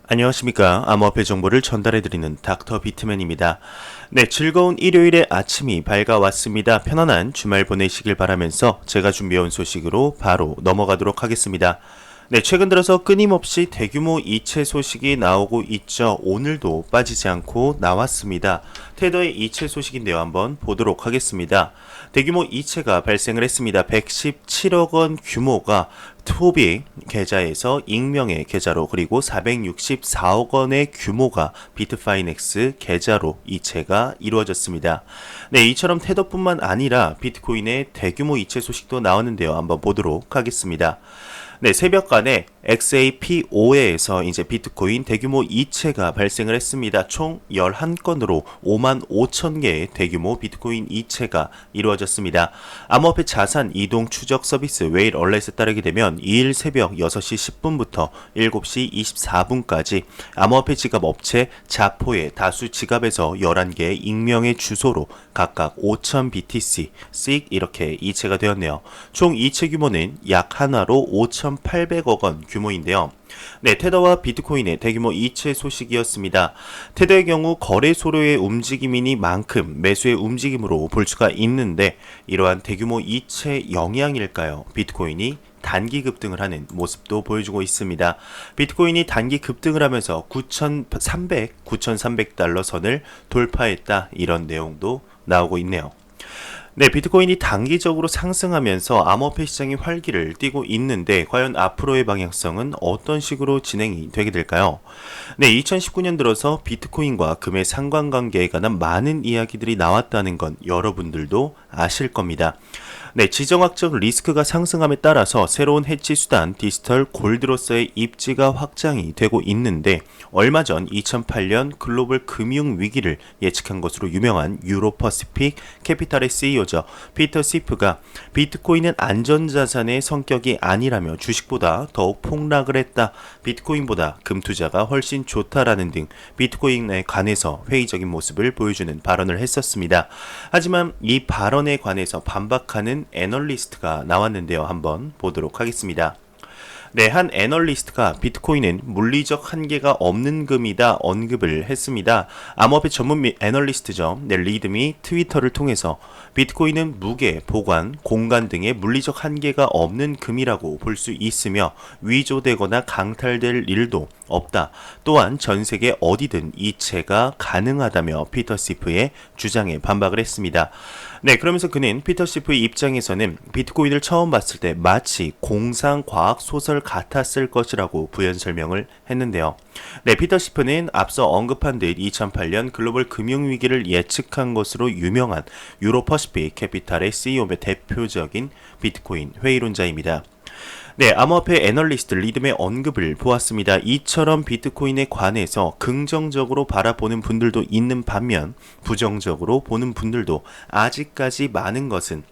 안녕하십니까. 암호화폐 정보를 전달해드리는 닥터 비트맨입니다. 네, 즐거운 일요일의 아침이 밝아왔습니다. 편안한 주말 보내시길 바라면서 제가 준비해온 소식으로 바로 넘어가도록 하겠습니다. 네, 최근 들어서 끊임없이 대규모 이체 소식이 나오고 있죠. 오늘도 빠지지 않고 나왔습니다. 테더의 이체 소식인데요. 한번 보도록 하겠습니다. 대규모 이체가 발생을 했습니다. 117억 원 규모가 토비 계좌에서 익명의 계좌로, 그리고 464억 원의 규모가 비트파이넥스 계좌로 이체가 이루어졌습니다. 네, 이처럼 테더뿐만 아니라 비트코인의 대규모 이체 소식도 나왔는데요. 한번 보도록 하겠습니다. 네, 새벽간에 XAP5에서 이제 비트코인 대규모 이체가 발생을 했습니다. 총 11건으로 5만 5천 개의 대규모 비트코인 이체가 이루어졌습니다. 암호화폐 자산 이동 추적 서비스 웨일 얼렛에 따르게 되면 2일 새벽 6시 10분부터 7시 24분까지 암호화폐 지갑 업체 자포의 다수 지갑에서 11개의 익명의 주소로 각각 5,000 BTC 이렇게 이체가 되었네요. 총 이체 규모는 약 하나로 5,800억 원 규모인데요. 네, 테더와 비트코인의 대규모 이체 소식이었습니다. 테더의 경우 거래소로의 움직임이니만큼 매수의 움직임으로 볼 수가 있는데, 이러한 대규모 이체 영향일까요? 비트코인이 단기 급등을 하는 모습도 보여주고 있습니다. 비트코인이 단기 급등을 하면서 9,300달러 선을 돌파했다, 이런 내용도 나오고 있네요. 네, 비트코인이 단기적으로 상승하면서 암호화폐 시장이 활기를 띠고 있는데, 과연 앞으로의 방향성은 어떤 식으로 진행이 되게 될까요? 네, 2019년 들어서 비트코인과 금의 상관관계에 관한 많은 이야기들이 나왔다는 건 여러분들도 아실 겁니다. 네, 지정학적 리스크가 상승함에 따라서 새로운 해치 수단 디지털 골드로서의 입지가 확장이 되고 있는데, 얼마 전 2008년 글로벌 금융 위기를 예측한 것으로 유명한 유로퍼시픽 캐피탈의 CEO죠. 피터 시프가 비트코인은 안전자산의 성격이 아니라며 주식보다 더욱 폭락을 했다. 비트코인보다 금 투자가 훨씬 좋다라는 등 비트코인에 관해서 회의적인 모습을 보여주는 발언을 했었습니다. 하지만 이 발언에 관해서 반박하는 애널리스트가 나왔는데요. 한번 보도록 하겠습니다. 네, 한 애널리스트가 비트코인은 물리적 한계가 없는 금이다 언급을 했습니다. 암호화폐 전문 애널리스트죠. 네, 리듬이 트위터를 통해서 비트코인은 무게, 보관, 공간 등의 물리적 한계가 없는 금이라고 볼 수 있으며 위조되거나 강탈될 일도 없다. 또한 전 세계 어디든 이체가 가능하다며 피터 시프의 주장에 반박을 했습니다. 네, 그러면서 그는 피터 시프의 입장에서는 비트코인을 처음 봤을 때 마치 공상 과학 소설 같았을 것이라고 부연 설명을 했는데요. 네, 피터 시프는 앞서 언급한 듯 2008년 글로벌 금융위기를 예측한 것으로 유명한 유로퍼시픽 캐피탈의 CEO의 대표적인 비트코인 회의론자입니다. 네, 암호화폐 애널리스트 리듬의 언급을 보았습니다. 이처럼 비트코인에 관해서 긍정적으로 바라보는 분들도 있는 반면 부정적으로 보는 분들도 아직까지 많은 것은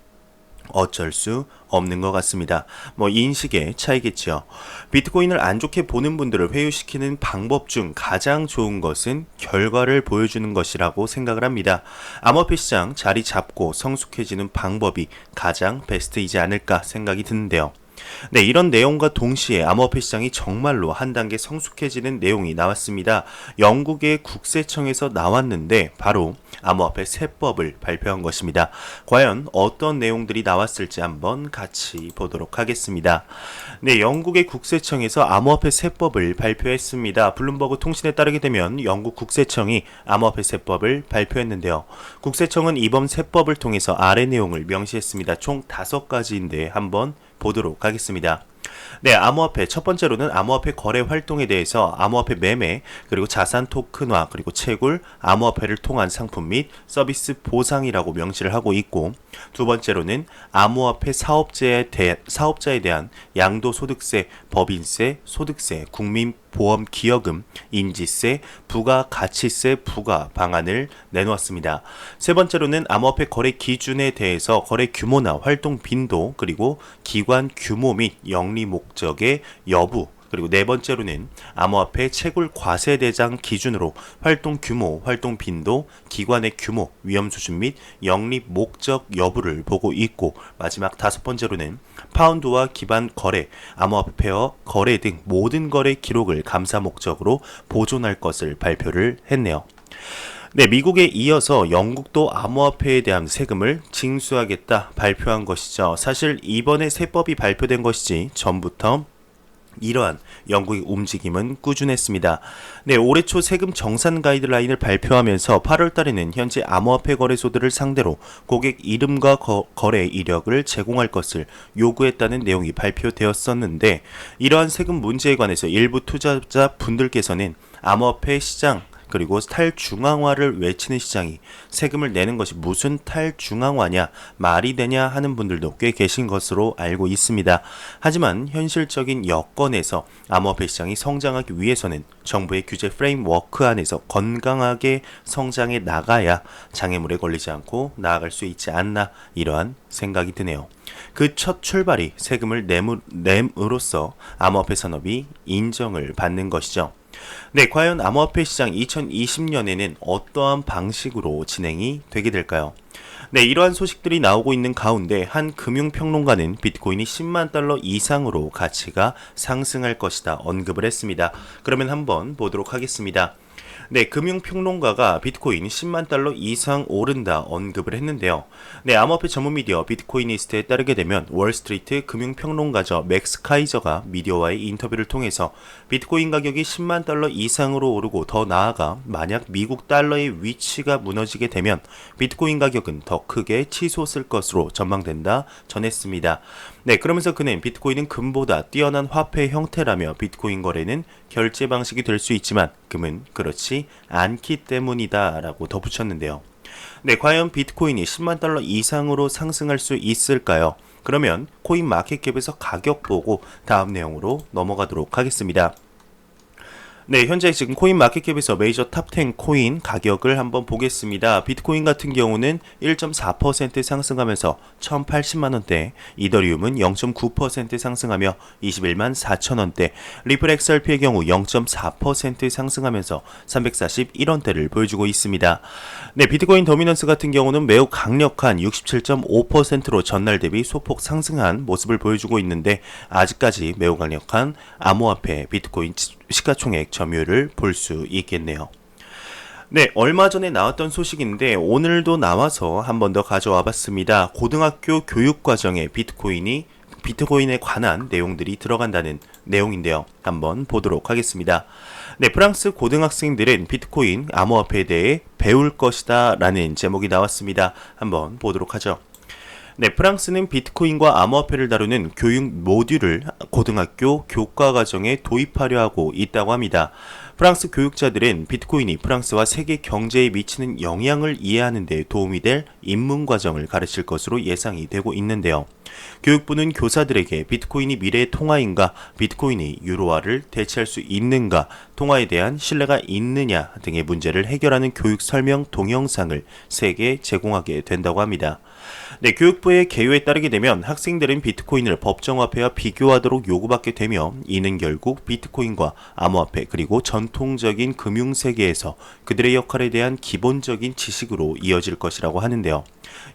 어쩔 수 없는 것 같습니다. 인식의 차이겠죠. 비트코인을 안 좋게 보는 분들을 회유시키는 방법 중 가장 좋은 것은 결과를 보여주는 것이라고 생각을 합니다. 암호화폐 시장 자리 잡고 성숙해지는 방법이 가장 베스트이지 않을까 생각이 드는데요. 네, 이런 내용과 동시에 암호화폐 시장이 정말로 한 단계 성숙해지는 내용이 나왔습니다. 영국의 국세청에서 나왔는데 바로 암호화폐 세법을 발표한 것입니다. 과연 어떤 내용들이 나왔을지 한번 같이 보도록 하겠습니다. 네, 영국의 국세청에서 암호화폐 세법을 발표했습니다. 블룸버그 통신에 따르게 되면 영국 국세청이 암호화폐 세법을 발표했는데요. 국세청은 이번 세법을 통해서 아래 내용을 명시했습니다. 총 5가지인데 한번 보도록 하겠습니다. 네, 암호화폐 첫 번째로는 암호화폐 거래 활동에 대해서 암호화폐 매매, 그리고 자산 토큰화, 그리고 채굴, 암호화폐를 통한 상품 및 서비스 보상이라고 명시를 하고 있고, 두 번째로는 암호화폐 사업자에 대한 양도소득세, 법인세, 소득세, 국민보험기여금, 인지세, 부가가치세 부과 방안을 내놓았습니다. 세 번째로는 암호화폐 거래 기준에 대해서 거래 규모나 활동 빈도, 그리고 기관 규모 및 영리 목적의 여부 그리고 네 번째로는 암호화폐 채굴 과세 대상 기준으로 활동 규모, 활동 빈도, 기관의 규모, 위험 수준 및 영립 목적 여부를 보고 있고, 마지막 다섯 번째로는 파운드와 기반 거래, 암호화폐와 거래 등 모든 거래 기록을 감사 목적으로 보존할 것을 발표를 했네요. 네, 미국에 이어서 영국도 암호화폐에 대한 세금을 징수하겠다 발표한 것이죠. 사실 이번에 세법이 발표된 것이지 전부터 이러한 영국의 움직임은 꾸준했습니다. 네, 올해 초 세금 정산 가이드라인을 발표하면서 8월 달에는 현재 암호화폐 거래소들을 상대로 고객 이름과 거래 이력을 제공할 것을 요구했다는 내용이 발표되었었는데, 이러한 세금 문제에 관해서 일부 투자자 분들께서는 암호화폐 시장 그리고 탈중앙화를 외치는 시장이 세금을 내는 것이 무슨 탈중앙화냐, 말이 되냐 하는 분들도 꽤 계신 것으로 알고 있습니다. 하지만 현실적인 여건에서 암호화폐 시장이 성장하기 위해서는 정부의 규제 프레임워크 안에서 건강하게 성장해 나가야 장애물에 걸리지 않고 나아갈 수 있지 않나, 이러한 생각이 드네요. 그 첫 출발이 세금을 냄으로써 암호화폐 산업이 인정을 받는 것이죠. 네, 과연 암호화폐 시장 2020년에는 어떠한 방식으로 진행이 되게 될까요? 네, 이러한 소식들이 나오고 있는 가운데 한 금융평론가는 비트코인이 10만 달러 이상으로 가치가 상승할 것이다 언급을 했습니다. 그러면 한번 보도록 하겠습니다. 네, 금융평론가가 비트코인 10만 달러 이상 오른다 언급을 했는데요. 네, 암호화폐 전문 미디어 비트코이니스트에 따르게 되면 월스트리트 금융평론가죠 맥스 카이저가 미디어와의 인터뷰를 통해서 비트코인 가격이 10만 달러 이상으로 오르고, 더 나아가 만약 미국 달러의 위치가 무너지게 되면 비트코인 가격은 더 크게 치솟을 것으로 전망된다 전했습니다. 네, 그러면서 그는 비트코인은 금보다 뛰어난 화폐 형태라며 비트코인 거래는 결제 방식이 될 수 있지만 금은 그렇지 않기 때문이다 라고 덧붙였는데요. 네, 과연 비트코인이 10만 달러 이상으로 상승할 수 있을까요? 그러면 코인 마켓캡에서 가격 보고 다음 내용으로 넘어가도록 하겠습니다. 네, 현재 지금 코인 마켓캡에서 메이저 탑10 코인 가격을 한번 보겠습니다. 비트코인 같은 경우는 1.4% 상승하면서 1080만원대, 이더리움은 0.9% 상승하며 21만 4천원대, 리플 XRP의 경우 0.4% 상승하면서 341원대를 보여주고 있습니다. 네, 비트코인 더미넌스 같은 경우는 매우 강력한 67.5%로 전날 대비 소폭 상승한 모습을 보여주고 있는데, 아직까지 매우 강력한 암호화폐 비트코인 시가총액 점유율을 볼 수 있겠네요. 네, 얼마 전에 나왔던 소식인데 오늘도 나와서 한 번 더 가져와 봤습니다. 고등학교 교육과정에 비트코인에 관한 내용들이 들어간다는 내용인데요. 한번 보도록 하겠습니다. 네, 프랑스 고등학생들은 비트코인 암호화폐에 대해 배울 것이다 라는 제목이 나왔습니다. 한번 보도록 하죠. 네, 프랑스는 비트코인과 암호화폐를 다루는 교육 모듈을 고등학교 교과과정에 도입하려 하고 있다고 합니다. 프랑스 교육자들은 비트코인이 프랑스와 세계 경제에 미치는 영향을 이해하는 데 도움이 될 입문 과정을 가르칠 것으로 예상이 되고 있는데요. 교육부는 교사들에게 비트코인이 미래의 통화인가, 비트코인이 유로화를 대체할 수 있는가, 통화에 대한 신뢰가 있느냐 등의 문제를 해결하는 교육 설명 동영상을 3개 제공하게 된다고 합니다. 네, 교육부의 개요에 따르게 되면 학생들은 비트코인을 법정화폐와 비교하도록 요구받게 되며, 이는 결국 비트코인과 암호화폐 그리고 전통적인 금융세계에서 그들의 역할에 대한 기본적인 지식으로 이어질 것이라고 하는데요.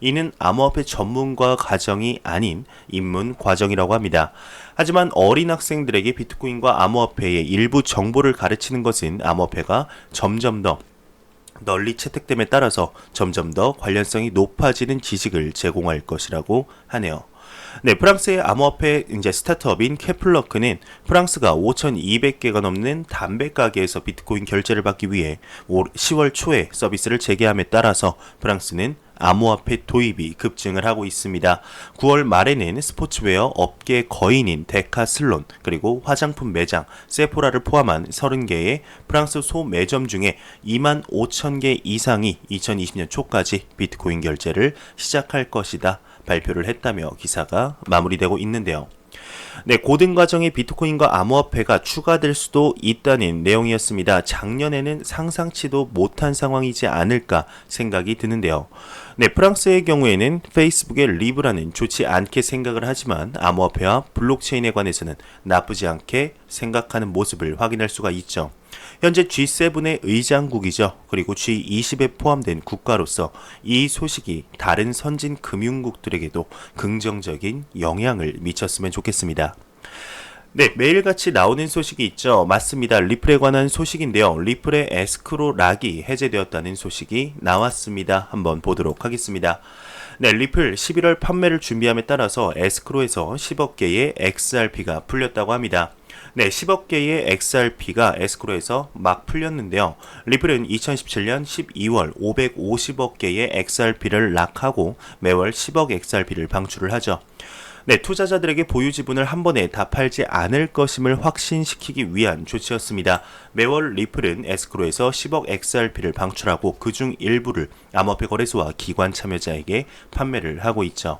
이는 암호화폐 전문가 과정이 아닌 입문 과정이라고 합니다. 하지만 어린 학생들에게 비트코인과 암호화폐의 일부 정보를 가르치는 것은 암호화폐가 점점 더 널리 채택됨에 따라서 점점 더 관련성이 높아지는 지식을 제공할 것이라고 하네요. 네, 프랑스의 암호화폐 스타트업인 케플러크는 프랑스가 5,200개가 넘는 담배 가게에서 비트코인 결제를 받기 위해 10월 초에 서비스를 재개함에 따라서 프랑스는 암호화폐 도입이 급증을 하고 있습니다. 9월 말에는 스포츠웨어 업계 거인인 데카슬론, 그리고 화장품 매장 세포라를 포함한 30개의 프랑스 소매점 중에 2만 5천 개 이상이 2020년 초까지 비트코인 결제를 시작할 것이다 발표를 했다며 기사가 마무리되고 있는데요. 네, 고등 과정에 비트코인과 암호화폐가 추가될 수도 있다는 내용이었습니다. 작년에는 상상치도 못한 상황이지 않을까 생각이 드는데요. 네, 프랑스의 경우에는 페이스북의 리브라는 좋지 않게 생각을 하지만 암호화폐와 블록체인에 관해서는 나쁘지 않게 생각하는 모습을 확인할 수가 있죠. 현재 G7의 의장국이죠. 그리고 G20에 포함된 국가로서 이 소식이 다른 선진 금융국들에게도 긍정적인 영향을 미쳤으면 좋겠습니다. 네, 매일같이 나오는 소식이 있죠. 맞습니다. 리플에 관한 소식인데요. 리플의 에스크로 락이 해제되었다는 소식이 나왔습니다. 한번 보도록 하겠습니다. 네, 리플 11월 판매를 준비함에 따라서 에스크로에서 10억 개의 XRP가 풀렸다고 합니다. 네, 10억 개의 XRP가 에스크로에서 막 풀렸는데요. 리플은 2017년 12월 550억 개의 XRP를 락하고 매월 10억 XRP를 방출을 하죠. 네, 투자자들에게 보유 지분을 한 번에 다 팔지 않을 것임을 확신시키기 위한 조치였습니다. 매월 리플은 에스크로에서 10억 XRP를 방출하고 그중 일부를 암호화폐 거래소와 기관 참여자에게 판매를 하고 있죠.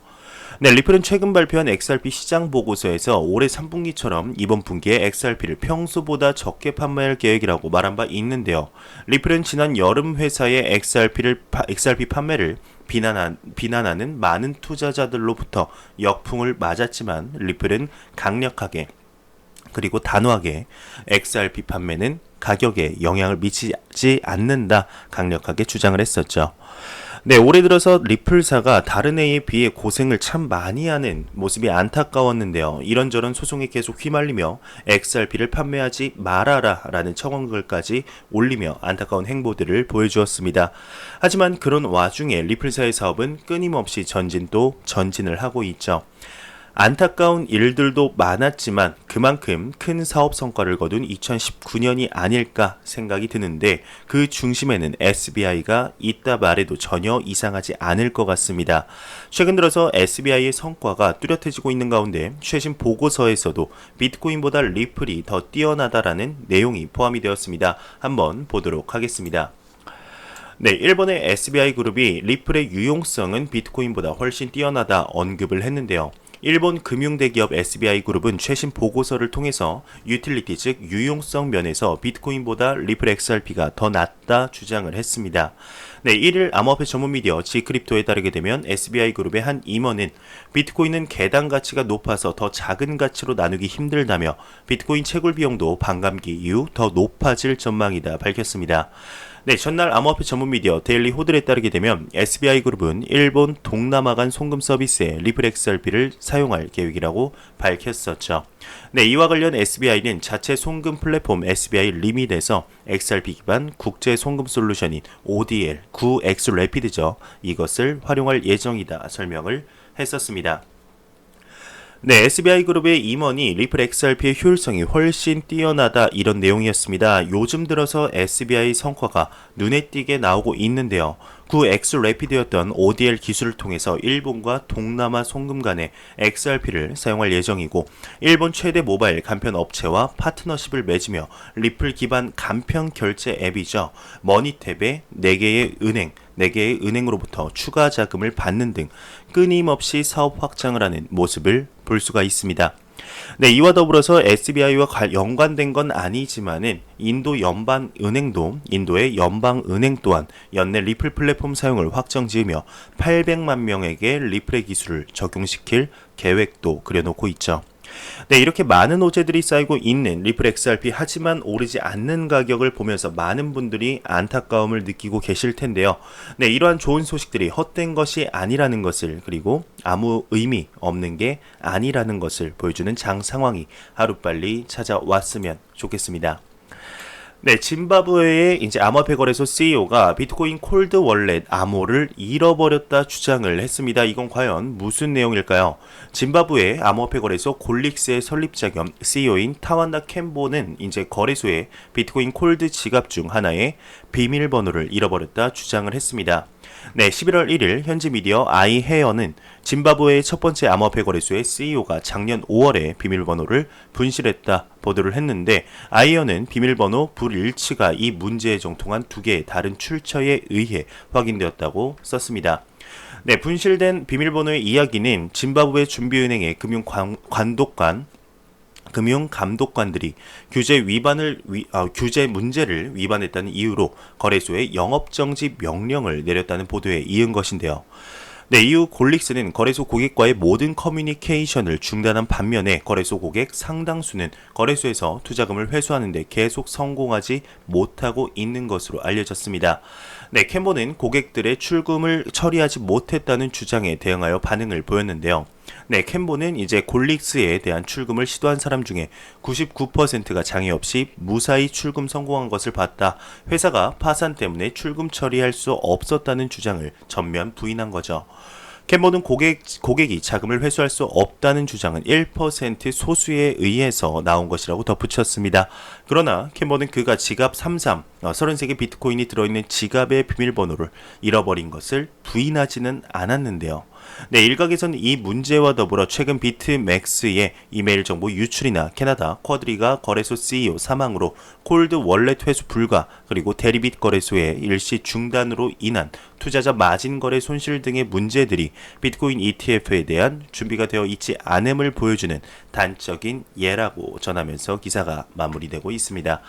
네, 리플은 최근 발표한 XRP 시장 보고서에서 올해 3분기처럼 이번 분기에 XRP를 평소보다 적게 판매할 계획이라고 말한 바 있는데요. 리플은 지난 여름 회사의 XRP 판매를 비난하는 많은 투자자들로부터 역풍을 맞았지만 리플은 강력하게 그리고 단호하게 XRP 판매는 가격에 영향을 미치지 않는다 강력하게 주장을 했었죠. 네, 올해 들어서 리플사가 다른 A에 비해 고생을 참 많이 하는 모습이 안타까웠는데요. 이런저런 소송에 계속 휘말리며 XRP를 판매하지 말아라 라는 청원글까지 올리며 안타까운 행보들을 보여주었습니다. 하지만 그런 와중에 리플사의 사업은 끊임없이 전진을 하고 있죠. 안타까운 일들도 많았지만 그만큼 큰 사업 성과를 거둔 2019년이 아닐까 생각이 드는데 그 중심에는 SBI가 있다 말해도 전혀 이상하지 않을 것 같습니다. 최근 들어서 SBI의 성과가 뚜렷해지고 있는 가운데 최신 보고서에서도 비트코인보다 리플이 더 뛰어나다라는 내용이 포함이 되었습니다. 한번 보도록 하겠습니다. 네, 일본의 SBI 그룹이 리플의 유용성은 비트코인보다 훨씬 뛰어나다 언급을 했는데요. 일본 금융대기업 SBI 그룹은 최신 보고서를 통해서 유틸리티 즉 유용성 면에서 비트코인보다 리플 XRP가 더 낫다 주장을 했습니다. 네, 1일 암호화폐 전문 미디어 G크립토에 따르게 되면 SBI 그룹의 한 임원은 비트코인은 개당 가치가 높아서 더 작은 가치로 나누기 힘들다며 비트코인 채굴 비용도 반감기 이후 더 높아질 전망이다 밝혔습니다. 네, 전날 암호화폐 전문 미디어 데일리 호들에 따르게 되면 SBI 그룹은 일본 동남아 간 송금 서비스에 리플 XRP를 사용할 계획이라고 밝혔었죠. 네, 이와 관련 SBI는 자체 송금 플랫폼 SBI 리밋에서 XRP 기반 국제 송금 솔루션인 ODL, 9X 래피드죠. 이것을 활용할 예정이다 설명을 했었습니다. 네, SBI 그룹의 임원이 리플 XRP의 효율성이 훨씬 뛰어나다 이런 내용이었습니다. 요즘 들어서 SBI 성과가 눈에 띄게 나오고 있는데요. 9X 래피드였던 ODL 기술을 통해서 일본과 동남아 송금 간의 XRP를 사용할 예정이고 일본 최대 모바일 간편 업체와 파트너십을 맺으며 리플 기반 간편 결제 앱이죠. 머니탭에 4개의 은행으로부터 추가 자금을 받는 등 끊임없이 사업 확장을 하는 모습을 볼 수가 있습니다. 네, 이와 더불어서 SBI와 연관된 건 아니지만은 인도의 연방은행 또한 연내 리플 플랫폼 사용을 확정 지으며 800만 명에게 리플의 기술을 적용시킬 계획도 그려놓고 있죠. 네, 이렇게 많은 호재들이 쌓이고 있는 리플 XRP 하지만 오르지 않는 가격을 보면서 많은 분들이 안타까움을 느끼고 계실 텐데요. 네, 이러한 좋은 소식들이 헛된 것이 아니라는 것을 그리고 아무 의미 없는 게 아니라는 것을 보여주는 장 상황이 하루빨리 찾아왔으면 좋겠습니다. 네, 짐바브웨의 이제 암호화폐 거래소 CEO가 비트코인 콜드 월렛 암호를 잃어버렸다 주장을 했습니다. 이건 과연 무슨 내용일까요? 짐바브웨 암호화폐 거래소 골릭스의 설립자 겸 CEO인 타완다 켐보는 이제 거래소의 비트코인 콜드 지갑 중 하나의 비밀번호를 잃어버렸다 주장을 했습니다. 네, 11월 1일 현지 미디어 아이헤어는 짐바브웨의 첫 번째 암호화폐 거래소의 CEO가 작년 5월에 비밀번호를 분실했다 보도를 했는데 아이헤어는 비밀번호 불일치가 이 문제에 정통한 두 개의 다른 출처에 의해 확인되었다고 썼습니다. 네, 분실된 비밀번호의 이야기는 짐바브웨 준비은행의 금융감독관들이 규제 문제를 위반했다는 이유로 거래소에 영업정지 명령을 내렸다는 보도에 이은 것인데요. 네, 이후 골릭스는 거래소 고객과의 모든 커뮤니케이션을 중단한 반면에 거래소 고객 상당수는 거래소에서 투자금을 회수하는 데 계속 성공하지 못하고 있는 것으로 알려졌습니다. 네, 캔보는 고객들의 출금을 처리하지 못했다는 주장에 대응하여 반응을 보였는데요. 네, 캔보는 이제 골릭스에 대한 출금을 시도한 사람 중에 99%가 장애 없이 무사히 출금 성공한 것을 봤다. 회사가 파산 때문에 출금 처리할 수 없었다는 주장을 전면 부인한 거죠. 캔보는 고객이 자금을 회수할 수 없다는 주장은 1% 소수에 의해서 나온 것이라고 덧붙였습니다. 그러나 캔보는 그가 지갑 33개 비트코인이 들어있는 지갑의 비밀번호를 잃어버린 것을 부인하지는 않았는데요. 네, 일각에서는 이 문제와 더불어 최근 비트맥스의 이메일 정보 유출이나 캐나다 쿼드리가 거래소 CEO 사망으로 콜드 월렛 회수 불가, 그리고 대리빗 거래소의 일시 중단으로 인한 투자자 마진 거래 손실 등의 문제들이 비트코인 ETF에 대한 준비가 되어 있지 않음을 보여주는 단적인 예라고 전하면서 기사가 마무리되고 있습니다.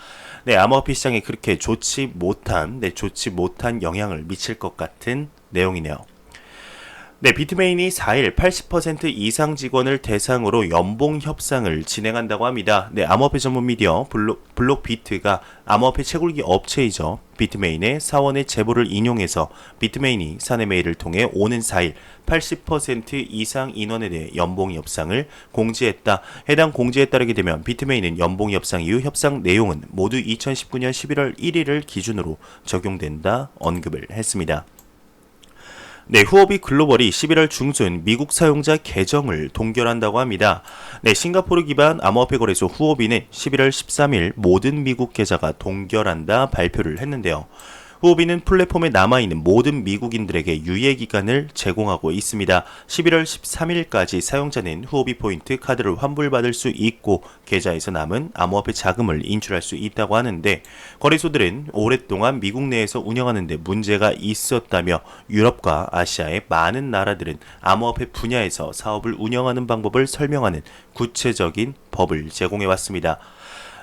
네, 암호화폐 시장에 그렇게 좋지 못한 영향을 미칠 것 같은 내용이네요. 네, 비트메인이 4일 80% 이상 직원을 대상으로 연봉 협상을 진행한다고 합니다. 네, 암호화폐 전문 미디어 블록비트가 암호화폐 채굴기 업체이죠. 비트메인의 사원의 제보를 인용해서 비트메인이 사내 메일을 통해 오는 4일 80% 이상 인원에 대해 연봉 협상을 공지했다. 해당 공지에 따르게 되면 비트메인은 연봉 협상 이후 협상 내용은 모두 2019년 11월 1일을 기준으로 적용된다 언급을 했습니다. 네, 후오비 글로벌이 11월 중순 미국 사용자 계정을 동결한다고 합니다. 네, 싱가포르 기반 암호화폐 거래소 후오비는 11월 13일 모든 미국 계좌가 동결한다 발표를 했는데요. 후오비는 플랫폼에 남아있는 모든 미국인들에게 유예기간을 제공하고 있습니다. 11월 13일까지 사용자는 후오비 포인트 카드를 환불받을 수 있고 계좌에서 남은 암호화폐 자금을 인출할 수 있다고 하는데, 거래소들은 오랫동안 미국 내에서 운영하는 데 문제가 있었다며 유럽과 아시아의 많은 나라들은 암호화폐 분야에서 사업을 운영하는 방법을 설명하는 구체적인 법을 제공해왔습니다.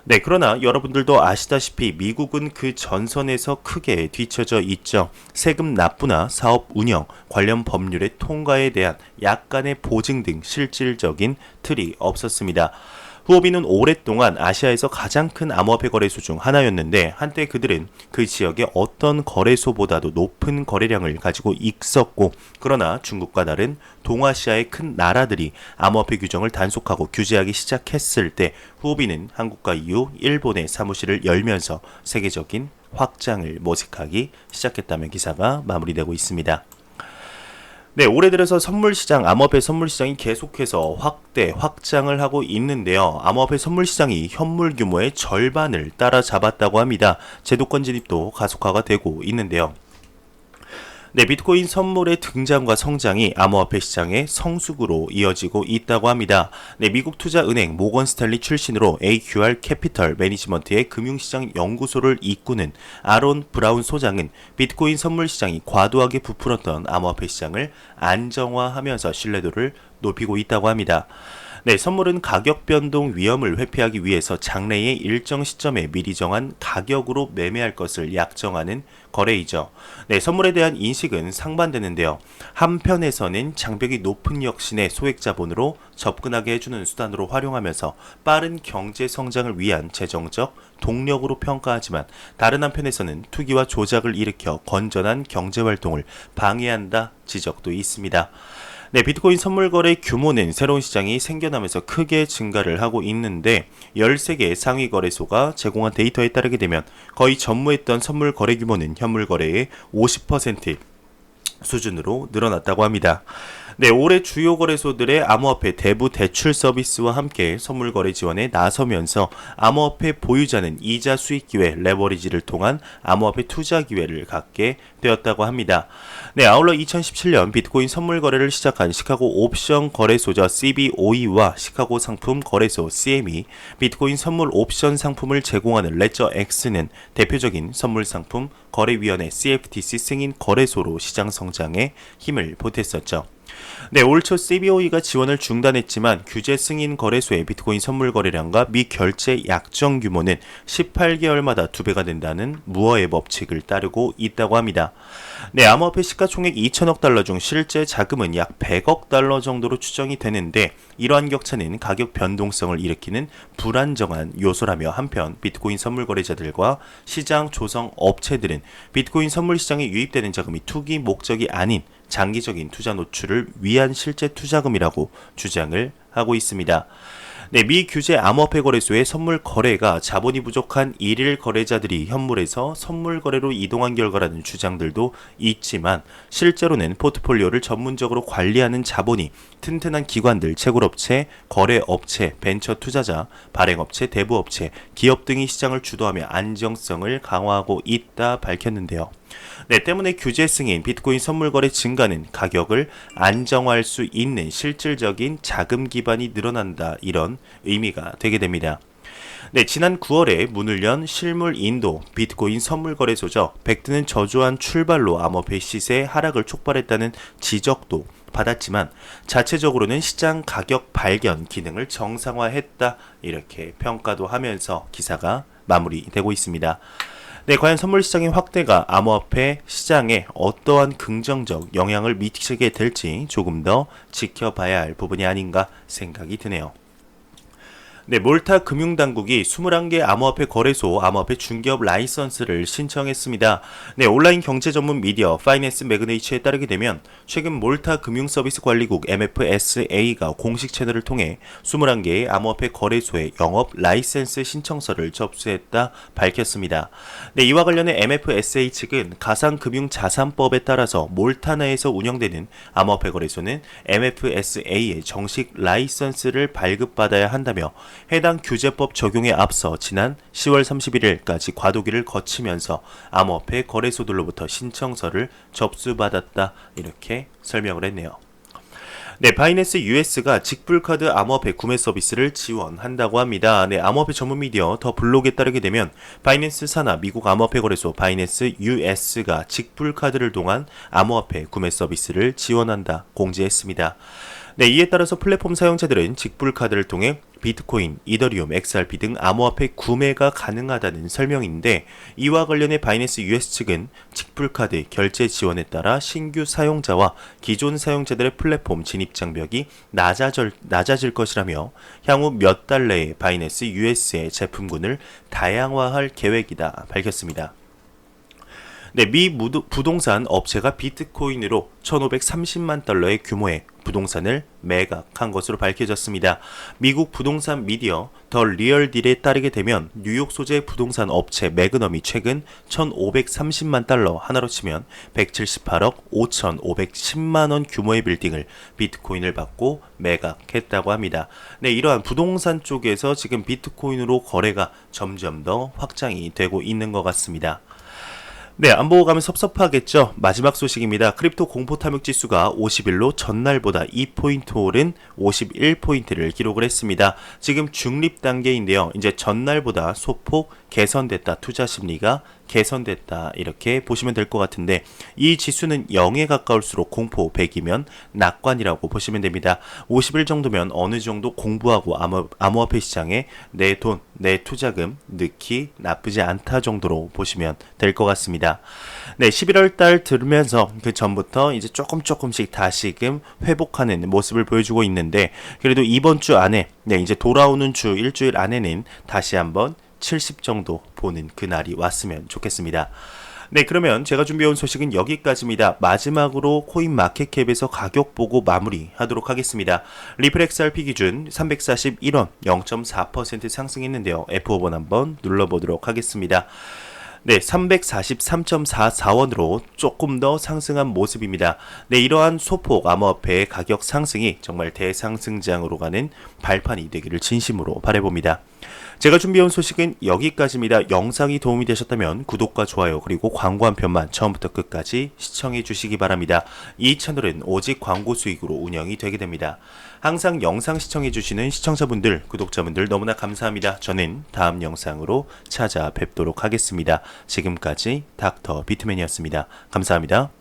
네, 그러나 여러분들도 아시다시피 미국은 그 전선에서 크게 뒤처져 있죠. 세금 납부나 사업 운영, 관련 법률의 통과에 대한 약간의 보증 등 실질적인 틀이 없었습니다. 후오비는 오랫동안 아시아에서 가장 큰 암호화폐 거래소 중 하나였는데, 한때 그들은 그 지역의 어떤 거래소보다도 높은 거래량을 가지고 있었고, 그러나 중국과 다른 동아시아의 큰 나라들이 암호화폐 규정을 단속하고 규제하기 시작했을 때 후오비는 한국과 이후 일본에 사무실을 열면서 세계적인 확장을 모색하기 시작했다며 기사가 마무리되고 있습니다. 네, 올해 들어서 암호화폐 선물 시장이 계속해서 확장을 하고 있는데요. 암호화폐 선물 시장이 현물 규모의 절반을 따라잡았다고 합니다. 제도권 진입도 가속화가 되고 있는데요. 네, 비트코인 선물의 등장과 성장이 암호화폐 시장의 성숙으로 이어지고 있다고 합니다. 네, 미국 투자은행 모건 스탠리 출신으로 AQR 캐피털 매니지먼트의 금융시장 연구소를 이끄는 아론 브라운 소장은 비트코인 선물 시장이 과도하게 부풀었던 암호화폐 시장을 안정화하면서 신뢰도를 높이고 있다고 합니다. 네, 선물은 가격 변동 위험을 회피하기 위해서 장래의 일정 시점에 미리 정한 가격으로 매매할 것을 약정하는 거래이죠. 네, 선물에 대한 인식은 상반되는데요. 한편에서는 장벽이 높은 혁신의 소액 자본으로 접근하게 해주는 수단으로 활용하면서 빠른 경제 성장을 위한 재정적 동력으로 평가하지만, 다른 한편에서는 투기와 조작을 일으켜 건전한 경제 활동을 방해한다 지적도 있습니다. 네, 비트코인 선물 거래 규모는 새로운 시장이 생겨나면서 크게 증가를 하고 있는데, 13개 상위 거래소가 제공한 데이터에 따르게 되면 거의 전무했던 선물 거래 규모는 현물 거래의 50% 수준으로 늘어났다고 합니다. 네, 올해 주요 거래소들의 암호화폐 대부 대출 서비스와 함께 선물 거래 지원에 나서면서 암호화폐 보유자는 이자 수익 기회, 레버리지를 통한 암호화폐 투자 기회를 갖게 되었다고 합니다. 네, 아울러 2017년 비트코인 선물 거래를 시작한 시카고 옵션 거래소죠 CBOE와 시카고 상품 거래소 CME, 비트코인 선물 옵션 상품을 제공하는 레저 X는 대표적인 선물 상품 거래위원회 CFTC 승인 거래소로 시장 성장에 힘을 보탰었죠. 네, 올 초 CBOE가 지원을 중단했지만 규제 승인 거래소의 비트코인 선물 거래량과 미결제 약정 규모는 18개월마다 2배가 된다는 무어의 법칙을 따르고 있다고 합니다. 네, 암호화폐 시가총액 2천억 달러 중 실제 자금은 약 100억 달러 정도로 추정이 되는데 이러한 격차는 가격 변동성을 일으키는 불안정한 요소라며 한편 비트코인 선물 거래자들과 시장 조성 업체들은 비트코인 선물 시장에 유입되는 자금이 투기 목적이 아닌 장기적인 투자 노출을 위한 실제 투자금이라고 주장을 하고 있습니다. 네, 미규제 암호화폐 거래소의 선물 거래가 자본이 부족한 일일 거래자들이 현물에서 선물 거래로 이동한 결과라는 주장들도 있지만 실제로는 포트폴리오를 전문적으로 관리하는 자본이 튼튼한 기관들, 채굴업체, 거래업체, 벤처 투자자, 발행업체, 대부업체, 기업 등이 시장을 주도하며 안정성을 강화하고 있다 밝혔는데요. 네, 때문에 규제 승인, 비트코인 선물 거래 증가는 가격을 안정화할 수 있는 실질적인 자금 기반이 늘어난다 이런 의미가 되게 됩니다. 네, 지난 9월에 문을 연 실물 인도 비트코인 선물 거래소죠. 벡트는 저조한 출발로 암호화폐 시세 하락을 촉발했다는 지적도 받았지만 자체적으로는 시장 가격 발견 기능을 정상화했다 이렇게 평가도 하면서 기사가 마무리되고 있습니다. 네, 과연 선물 시장의 확대가 암호화폐 시장에 어떠한 긍정적 영향을 미치게 될지 조금 더 지켜봐야 할 부분이 아닌가 생각이 드네요. 네, 몰타 금융당국이 21개 암호화폐 거래소 암호화폐 중개업 라이선스를 신청했습니다. 네, 온라인 경제 전문 미디어 파이낸스 매그네이츠에 따르게 되면 최근 몰타 금융서비스관리국 MFSA가 공식 채널을 통해 21개의 암호화폐 거래소의 영업 라이센스 신청서를 접수했다 밝혔습니다. 네, 이와 관련해 MFSA 측은 가상금융자산법에 따라서 몰타 내에서 운영되는 암호화폐 거래소는 MFSA의 정식 라이선스를 발급받아야 한다며 해당 규제법 적용에 앞서 지난 10월 31일까지 과도기를 거치면서 암호화폐 거래소들로부터 신청서를 접수받았다 이렇게 설명을 했네요. 네, 바이낸스 US가 직불카드 암호화폐 구매 서비스를 지원한다고 합니다. 네, 암호화폐 전문 미디어 더 블록에 따르게 되면 바이낸스 산하 미국 암호화폐 거래소 바이낸스 US가 직불카드를 통한 암호화폐 구매 서비스를 지원한다 공지했습니다. 네, 이에 따라서 플랫폼 사용자들은 직불카드를 통해 비트코인, 이더리움, XRP 등 암호화폐 구매가 가능하다는 설명인데 이와 관련해 바이낸스 US 측은 직불카드 결제 지원에 따라 신규 사용자와 기존 사용자들의 플랫폼 진입 장벽이 낮아질 것이라며 향후 몇 달 내에 바이낸스 US의 제품군을 다양화할 계획이다 밝혔습니다. 네, 미 부동산 업체가 비트코인으로 1,530만 달러의 규모의 부동산을 매각한 것으로 밝혀졌습니다. 미국 부동산 미디어 더 리얼딜에 따르게 되면 뉴욕 소재 부동산 업체 매그넘이 최근 1,530만 달러 하나로 치면 178억 5,510만 원 규모의 빌딩을 비트코인을 받고 매각했다고 합니다. 네, 이러한 부동산 쪽에서 지금 비트코인으로 거래가 점점 더 확장이 되고 있는 것 같습니다. 네, 안 보고 가면 섭섭하겠죠. 마지막 소식입니다. 크립토 공포 탐욕 지수가 50일로 전날보다 2포인트 오른 51포인트를 기록을 했습니다. 지금 중립 단계인데요. 이제 전날보다 소폭 개선됐다. 투자 심리가 개선됐다. 이렇게 보시면 될 것 같은데 이 지수는 0에 가까울수록 공포 100이면 낙관이라고 보시면 됩니다. 50일 정도면 어느 정도 공부하고 암호화폐 시장에 내 돈, 내 투자금 넣기 나쁘지 않다 정도로 보시면 될 것 같습니다. 네, 11월 달 들으면서 그 전부터 이제 조금씩 다시금 회복하는 모습을 보여주고 있는데 그래도 이번 주 안에 이제 돌아오는 주 일주일 안에는 다시 한번 70 정도 보는 그날이 왔으면 좋겠습니다. 네, 그러면 제가 준비해온 소식은 여기까지입니다. 마지막으로 코인마켓캡에서 가격 보고 마무리하도록 하겠습니다. 리플 XRP 기준 341원 0.4% 상승했는데요. F5번 한번 눌러보도록 하겠습니다. 네, 343.44원으로 조금 더 상승한 모습입니다. 네, 이러한 소폭 암호화폐의 가격 상승이 정말 대상승장으로 가는 발판이 되기를 진심으로 바라봅니다. 제가 준비해온 소식은 여기까지입니다. 영상이 도움이 되셨다면 구독과 좋아요 그리고 광고 한 편만 처음부터 끝까지 시청해 주시기 바랍니다. 이 채널은 오직 광고 수익으로 운영이 되게 됩니다. 항상 영상 시청해 주시는 시청자분들, 구독자분들 너무나 감사합니다. 저는 다음 영상으로 찾아뵙도록 하겠습니다. 지금까지 닥터 비트맨이었습니다. 감사합니다.